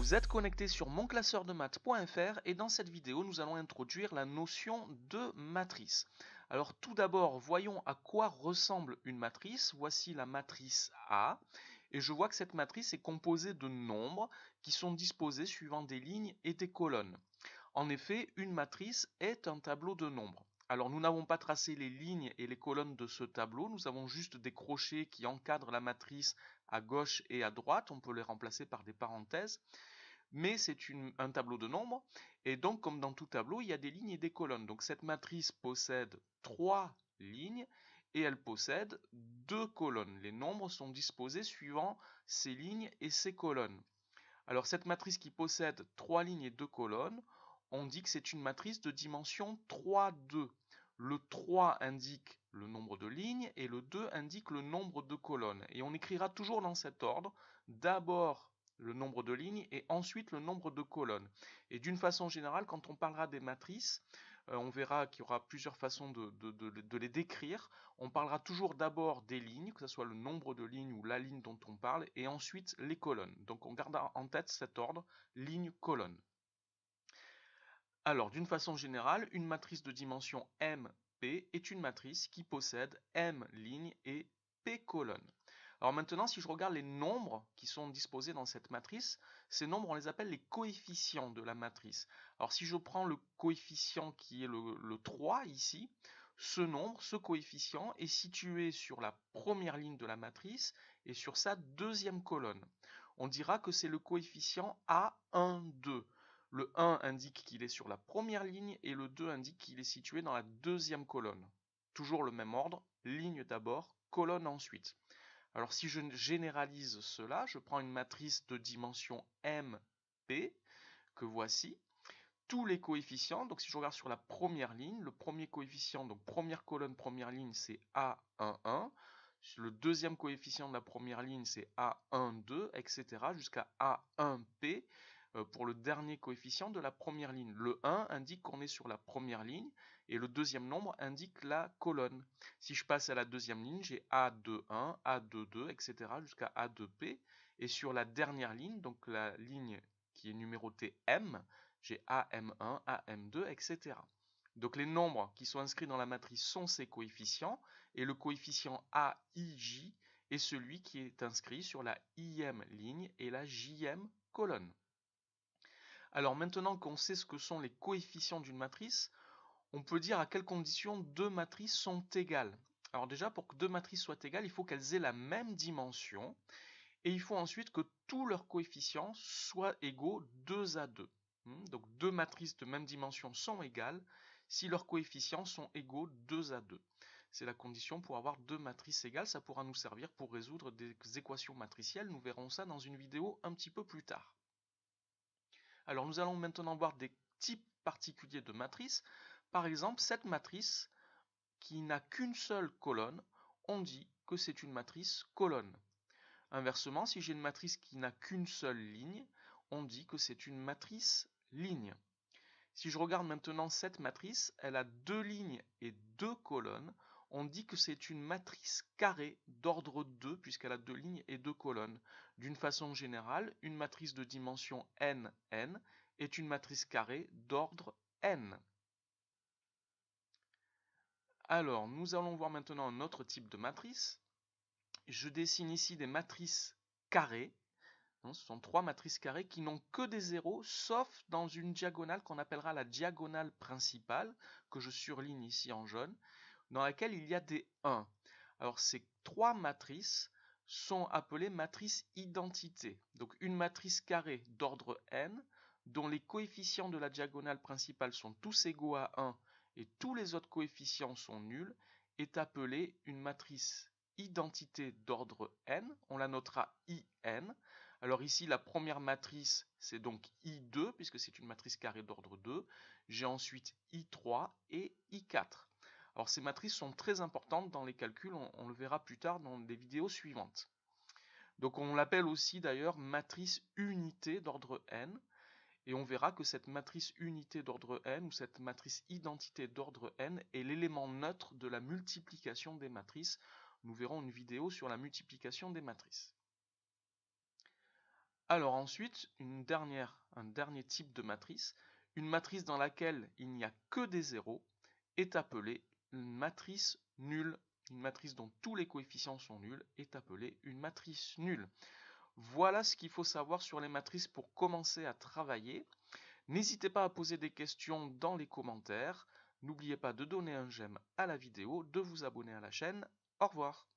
Vous êtes connecté sur monclasseurdemaths.fr et dans cette vidéo, nous allons introduire la notion de matrice. Alors tout d'abord, voyons à quoi ressemble une matrice. Voici la matrice A et je vois que cette matrice est composée de nombres qui sont disposés suivant des lignes et des colonnes. En effet, une matrice est un tableau de nombres. Alors nous n'avons pas tracé les lignes et les colonnes de ce tableau, nous avons juste des crochets qui encadrent la matrice à gauche et à droite, on peut les remplacer par des parenthèses, mais c'est un tableau de nombres, et donc comme dans tout tableau, il y a des lignes et des colonnes. Donc cette matrice possède 3 lignes et elle possède 2 colonnes. Les nombres sont disposés suivant ces lignes et ces colonnes. Alors cette matrice qui possède 3 lignes et 2 colonnes, on dit que c'est une matrice de dimension 3,2. Le 3 indique le nombre de lignes et le 2 indique le nombre de colonnes. Et on écrira toujours dans cet ordre, d'abord le nombre de lignes et ensuite le nombre de colonnes. Et d'une façon générale, quand on parlera des matrices, on verra qu'il y aura plusieurs façons de les décrire. On parlera toujours d'abord des lignes, que ce soit le nombre de lignes ou la ligne dont on parle, et ensuite les colonnes. Donc on garde en tête cet ordre, ligne, colonne. Alors, d'une façon générale, une matrice de dimension MP est une matrice qui possède M lignes et P colonnes. Alors maintenant, si je regarde les nombres qui sont disposés dans cette matrice, ces nombres, on les appelle les coefficients de la matrice. Alors si je prends le coefficient qui est le 3 ici, ce nombre, ce coefficient, est situé sur la première ligne de la matrice et sur sa deuxième colonne. On dira que c'est le coefficient A12. Le 1 indique qu'il est sur la première ligne et le 2 indique qu'il est situé dans la deuxième colonne. Toujours le même ordre, ligne d'abord, colonne ensuite. Alors si je généralise cela, je prends une matrice de dimension MP, que voici. Tous les coefficients, donc si je regarde sur la première ligne, le premier coefficient, donc première colonne, première ligne, c'est A11. Le deuxième coefficient de la première ligne, c'est A12, etc. jusqu'à A1P pour le dernier coefficient de la première ligne. Le 1 indique qu'on est sur la première ligne et le deuxième nombre indique la colonne. Si je passe à la deuxième ligne, j'ai A21, A22, etc. jusqu'à A2P. Et sur la dernière ligne, donc la ligne qui est numérotée M, j'ai AM1, AM2, etc. Donc les nombres qui sont inscrits dans la matrice sont ces coefficients, et le coefficient AIJ est celui qui est inscrit sur la IM ligne et la JM colonne. Alors maintenant qu'on sait ce que sont les coefficients d'une matrice, on peut dire à quelles conditions deux matrices sont égales. Alors déjà, pour que deux matrices soient égales, il faut qu'elles aient la même dimension, et il faut ensuite que tous leurs coefficients soient égaux 2 à 2. Donc deux matrices de même dimension sont égales si leurs coefficients sont égaux 2 à 2. C'est la condition pour avoir deux matrices égales. Ça pourra nous servir pour résoudre des équations matricielles. Nous verrons ça dans une vidéo un petit peu plus tard. Alors nous allons maintenant voir des types particuliers de matrices. Par exemple, cette matrice qui n'a qu'une seule colonne, on dit que c'est une matrice colonne. Inversement, si j'ai une matrice qui n'a qu'une seule ligne, on dit que c'est une matrice ligne. Si je regarde maintenant cette matrice, elle a 2 lignes et 2 colonnes. On dit que c'est une matrice carrée d'ordre 2 puisqu'elle a 2 lignes et 2 colonnes. D'une façon générale, une matrice de dimension n est une matrice carrée d'ordre n. Alors, nous allons voir maintenant un autre type de matrice. Je dessine ici des matrices carrées. Ce sont 3 matrices carrées qui n'ont que des zéros, sauf dans une diagonale qu'on appellera la diagonale principale, que je surligne ici en jaune, dans laquelle il y a des 1. Alors ces 3 matrices sont appelées matrices identité. Donc une matrice carrée d'ordre n, dont les coefficients de la diagonale principale sont tous égaux à 1 et tous les autres coefficients sont nuls, est appelée une matrice identité d'ordre n. On la notera IN. Alors ici, la première matrice, c'est donc I2, puisque c'est une matrice carrée d'ordre 2. J'ai ensuite I3 et I4. Alors ces matrices sont très importantes dans les calculs, on le verra plus tard dans les vidéos suivantes. Donc on l'appelle aussi d'ailleurs matrice unité d'ordre n. Et on verra que cette matrice unité d'ordre n, ou cette matrice identité d'ordre n, est l'élément neutre de la multiplication des matrices. Nous verrons une vidéo sur la multiplication des matrices. Alors ensuite, un dernier type de matrice, une matrice dans laquelle il n'y a que des zéros, est appelée une matrice nulle. Une matrice dont tous les coefficients sont nuls est appelée une matrice nulle. Voilà ce qu'il faut savoir sur les matrices pour commencer à travailler. N'hésitez pas à poser des questions dans les commentaires. N'oubliez pas de donner un j'aime à la vidéo, de vous abonner à la chaîne. Au revoir.